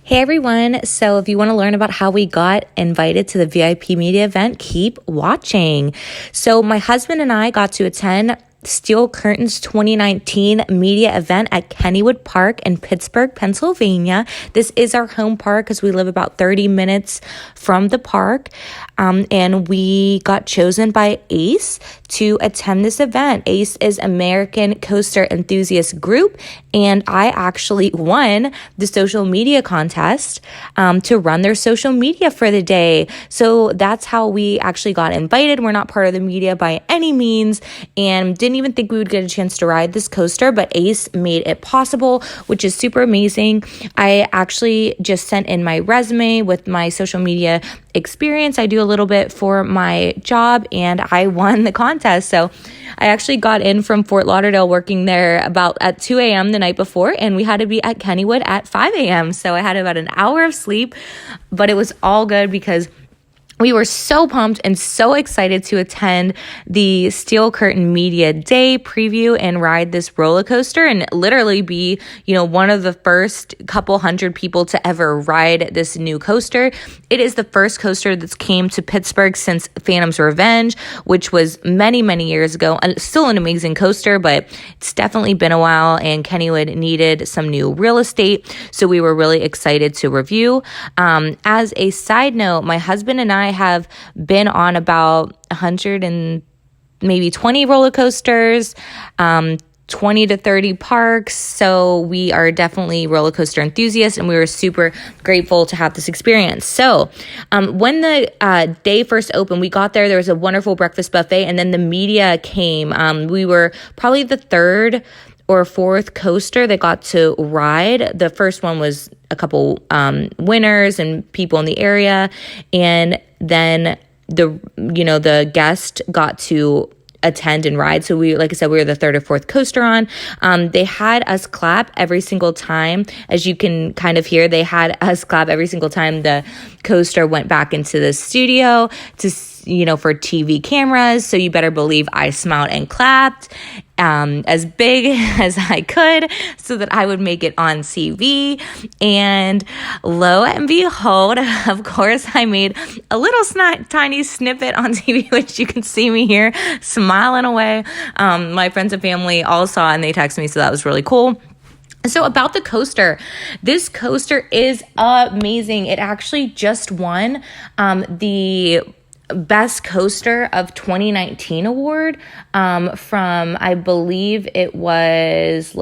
Hey everyone, so if you want to learn about how we got invited to the VIP media event, keep watching. So my husband and I got to attend Steel Curtain's 2019 media event at Kennywood Park in Pittsburgh, Pennsylvania. This is our home park because we live about 30 minutes from the park. And we got chosen by ACE to attend this event. ACE is American Coaster Enthusiast Group, and I actually won the social media contest to run their social media for the day. So that's how we actually got invited. We're not part of the media by any means, and didn't even think we would get a chance to ride this coaster, but ACE made it possible, which is super amazing. I actually just sent in my resume with my social media experience. I do a little bit for my job, and I won the contest. So I actually got in from Fort Lauderdale, working there about at 2 a.m. the night before, and we had to be at Kennywood at 5 a.m. So I had about an hour of sleep, but it was all good because we were so pumped and so excited to attend the Steel Curtain Media Day preview and ride this roller coaster and literally be, one of the first couple hundred people to ever ride this new coaster. It is the first coaster that's came to Pittsburgh since Phantom's Revenge, which was many, many years ago. Still an amazing coaster, but it's definitely been a while, and Kennywood needed some new real estate, so we were really excited to review. As a side note, my husband and I have been on about 100 and maybe 20 roller coasters, 20 to 30 parks. So we are definitely roller coaster enthusiasts, and we were super grateful to have this experience. So when the day first opened, we got there was a wonderful breakfast buffet, and then the media came. We were probably the third or fourth coaster that got to ride. The first one was a couple winners and people in the area, and then the guest got to attend and ride. So we, like I said, we were the third or fourth coaster on. They had us clap every single time. As you can kind of hear, they had us clap every single time the coaster went back into the studio to, for TV cameras. So you better believe I smiled and clapped as big as I could so that I would make it on TV. And lo and behold, of course, I made a little tiny snippet on TV, which you can see me here smiling away. My friends and family all saw it, and they texted me, so that was really cool. So about the coaster, this coaster is amazing. It actually just won the Best Coaster of 2019 award from, I believe it was,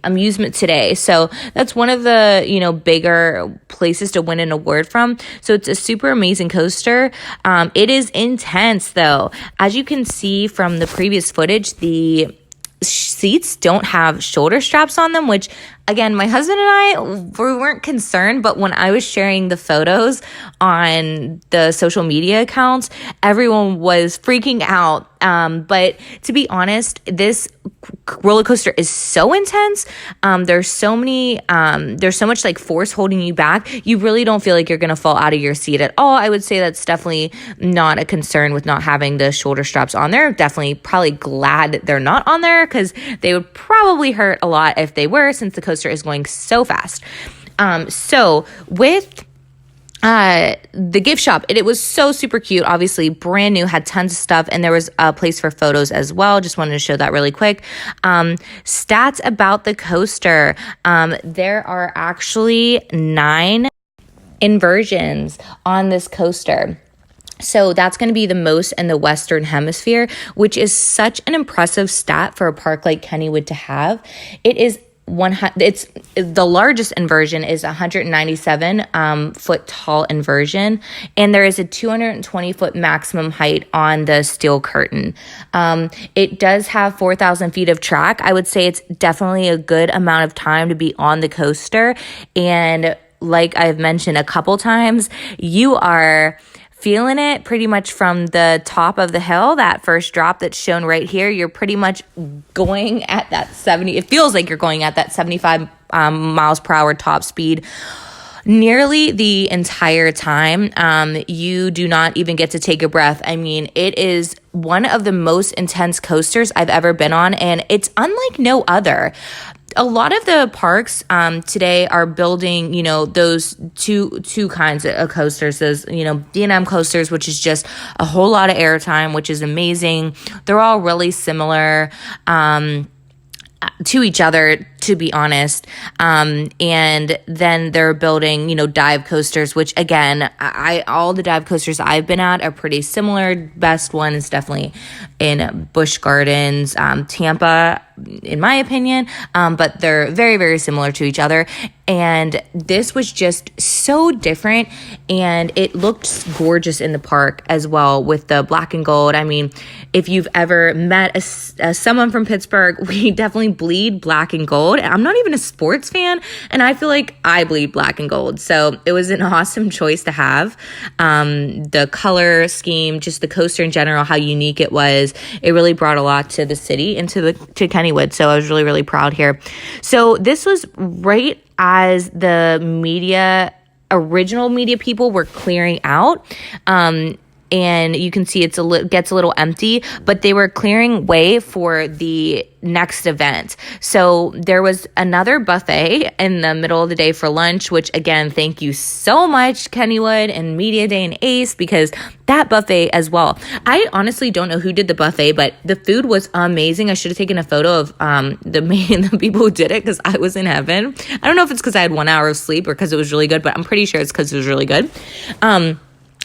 Amusement Today. So that's one of the, bigger places to win an award from. So it's a super amazing coaster. It is intense though. As you can see from the previous footage, the seats don't have shoulder straps on them, which again, my husband and I, we weren't concerned, but when I was sharing the photos on the social media accounts, everyone was freaking out. But to be honest, this roller coaster is so intense. There's so much like force holding you back. You really don't feel like you're going to fall out of your seat at all. I would say that's definitely not a concern with not having the shoulder straps on there. Definitely probably glad that they're not on there, because they would probably hurt a lot if they were, since the coaster is going so fast. So with the gift shop, it was so super cute, obviously brand new, had tons of stuff, and there was a place for photos as well. Just wanted to show that really quick. Stats about the coaster. There are actually 9 inversions on this coaster. So that's going to be the most in the Western Hemisphere, which is such an impressive stat for a park like Kennywood to have. It's the largest inversion is 197 foot tall inversion, and there is a 220 foot maximum height on the Steel Curtain. It does have 4,000 feet of track. I would say it's definitely a good amount of time to be on the coaster, and like I've mentioned a couple times, you are feeling it pretty much from the top of the hill. That first drop that's shown right here, you're pretty much going at that 70. It feels like you're going at that 75 miles per hour top speed nearly the entire time. You do not even get to take a breath. I mean, it is one of the most intense coasters I've ever been on, and it's unlike no other. a lot of the parks today are building, those two kinds of coasters. Those, D&M coasters, which is just a whole lot of airtime, which is amazing. They're all really similar to each other, to be honest. And then they're building, dive coasters, which again, all the dive coasters I've been at are pretty similar. Best one is definitely in Busch Gardens, Tampa, in my opinion. But they're very, very similar to each other. And this was just so different, and it looked gorgeous in the park as well with the black and gold. I mean, if you've ever met someone from Pittsburgh, we definitely bleed black and gold. I'm not even a sports fan, and I feel like I bleed black and gold. So it was an awesome choice to have. The color scheme, just the coaster in general, how unique it was. It really brought a lot to the city and to Kennywood. So I was really, really proud here. So this was right as the original media people were clearing out. And you can see gets a little empty, but they were clearing way for the next event. So there was another buffet in the middle of the day for lunch, which again, thank you so much, Kennywood and Media Day and Ace, because that buffet as well. I honestly don't know who did the buffet, but the food was amazing. I should have taken a photo of the people who did it, because I was in heaven. I don't know if it's because I had 1 hour of sleep or because it was really good, but I'm pretty sure it's because it was really good.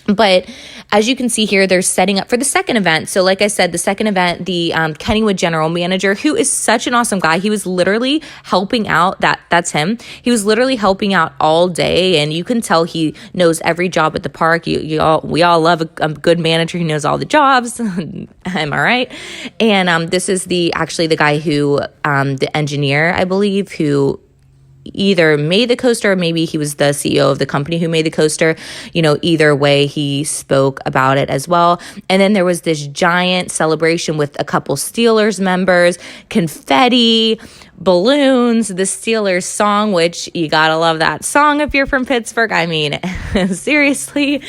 But as you can see here, they're setting up for the second event. So like I said, the second event, the Kennywood general manager, who is such an awesome guy. He was literally helping out. That's him. He was literally helping out all day. And you can tell he knows every job at the park. We all love a good manager who knows all the jobs. Am I right? And this is actually the guy who, the engineer, I believe, who either made the coaster or maybe he was the CEO of the company who made the coaster. Either way, he spoke about it as well. And then there was this giant celebration with a couple Steelers members, confetti, balloons, the Steelers song, which you gotta love that song if you're from Pittsburgh. I mean, seriously.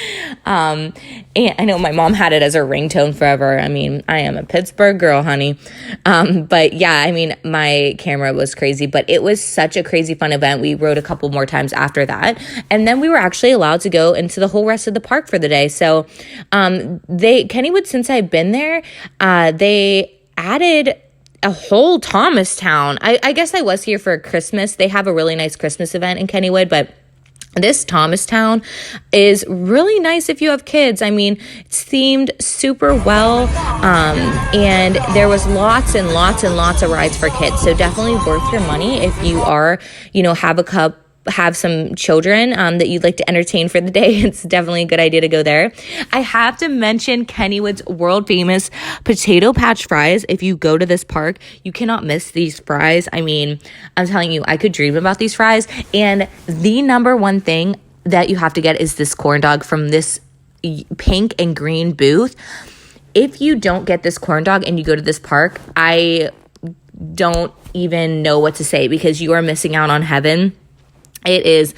And I know my mom had it as her ringtone forever. I mean, I am a Pittsburgh girl, honey. But yeah, I mean, my camera was crazy, but it was such a crazy fun event. We rode a couple more times after that. And then we were actually allowed to go into the whole rest of the park for the day. So Kennywood, since I've been there, they added a whole Thomastown. I guess I was here for Christmas. They have a really nice Christmas event in Kennywood, but this Thomastown is really nice if you have kids. I mean, it's themed super well, and there was lots and lots and lots of rides for kids. So definitely worth your money if you are, have some children that you'd like to entertain for the day. It's definitely a good idea to go there. I have to mention Kennywood's world famous potato patch fries. If you go to this park, you cannot miss these fries. I mean, I'm telling you, I could dream about these fries. And the number one thing that you have to get is this corn dog from this pink and green booth. If you don't get this corn dog and you go to this park, I don't even know what to say, because you are missing out on heaven. It is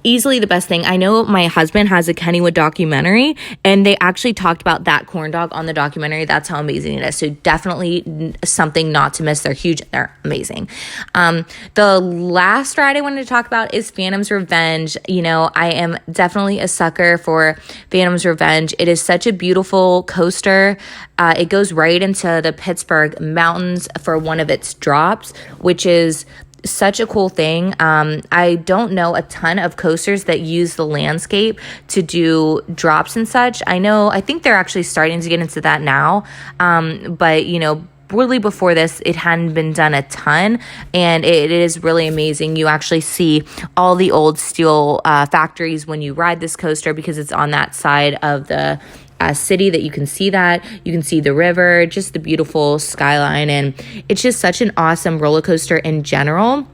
easily the best thing. I know my husband has a Kennywood documentary, and they actually talked about that corn dog on the documentary. That's how amazing it is. So definitely something not to miss. They're huge. They're amazing. The last ride I wanted to talk about is Phantom's Revenge. I am definitely a sucker for Phantom's Revenge. It is such a beautiful coaster. It goes right into the Pittsburgh mountains for one of its drops, which is such a cool thing. I don't know a ton of coasters that use the landscape to do drops and such. I think they're actually starting to get into that now. But really before this, it hadn't been done a ton, and it is really amazing. You actually see all the old steel factories when you ride this coaster, because it's on that side of the city that you can see that. You can see the river, just the beautiful skyline, and it's just such an awesome roller coaster in general.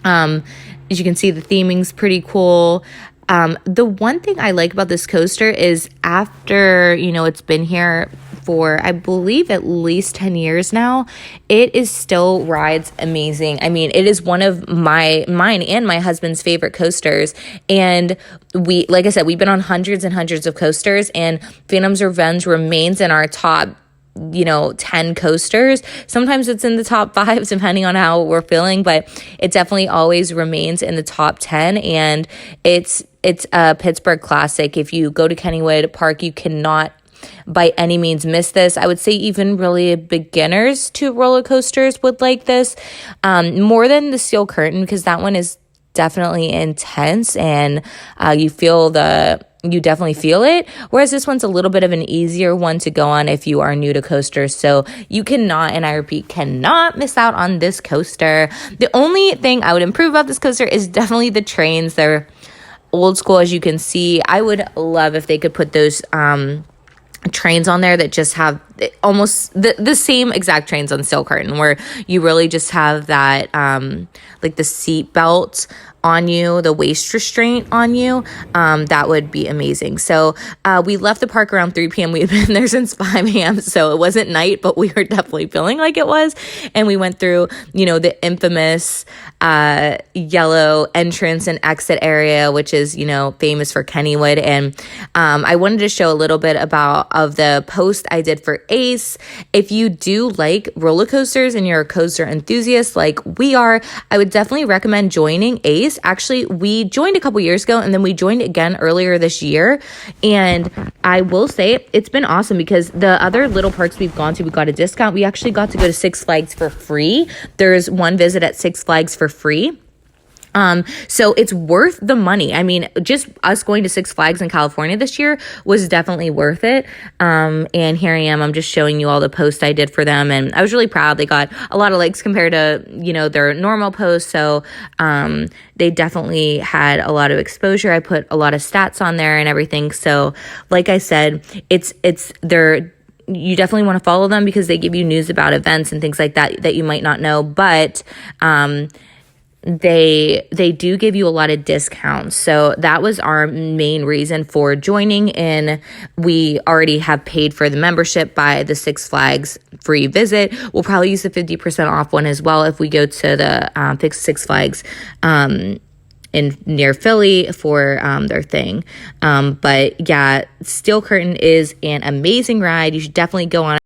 As you can see, the theming's pretty cool. The one thing I like about this coaster is after, it's been here for, I believe, at least 10 years now, it is still rides amazing. I mean, it is one of mine and my husband's favorite coasters. And like I said, we've been on hundreds and hundreds of coasters, and Phantom's Revenge remains in our top 10 coasters. Sometimes it's in the top 5 depending on how we're feeling, but it definitely always remains in the top 10, and it's a Pittsburgh classic. If you go to Kennywood Park, you cannot by any means miss this. I would say even really beginners to roller coasters would like this more than the Steel Curtain, because that one is definitely intense, and you definitely feel it, whereas this one's a little bit of an easier one to go on if you are new to coasters. So you cannot, and I repeat, cannot miss out on this coaster. The only thing I would improve about this coaster is definitely the trains. They're old school, as you can see. I would love if they could put those trains on there that just have almost the same exact trains on Steel Curtain, where you really just have that like the seat belt on you, the waist restraint on you. That would be amazing. So we left the park around 3 p.m. We had been there since 5 a.m. So it wasn't night, but we were definitely feeling like it was. And we went through, the infamous yellow entrance and exit area, which is, famous for Kennywood. And I wanted to show a little bit of the post I did for Ace. If you do like roller coasters and you're a coaster enthusiast like we are, I would definitely recommend joining Ace. Actually, we joined a couple years ago, and then we joined again earlier this year. And I will say it's been awesome, because the other little parks we've gone to, we got a discount. We actually got to go to Six Flags for free. There's one visit at Six Flags for free. So it's worth the money. I mean, just us going to Six Flags in California this year was definitely worth it. And here I am, I'm just showing you all the posts I did for them. And I was really proud. They got a lot of likes compared to, their normal posts. So, they definitely had a lot of exposure. I put a lot of stats on there and everything. So like I said, you definitely want to follow them, because they give you news about events and things like that you might not know. But, they do give you a lot of discounts. So that was our main reason for joining in. We already have paid for the membership by the Six Flags free visit. We'll probably use the 50% off one as well if we go to the Six Flags in near Philly for their thing. But yeah, Steel Curtain is an amazing ride. You should definitely go on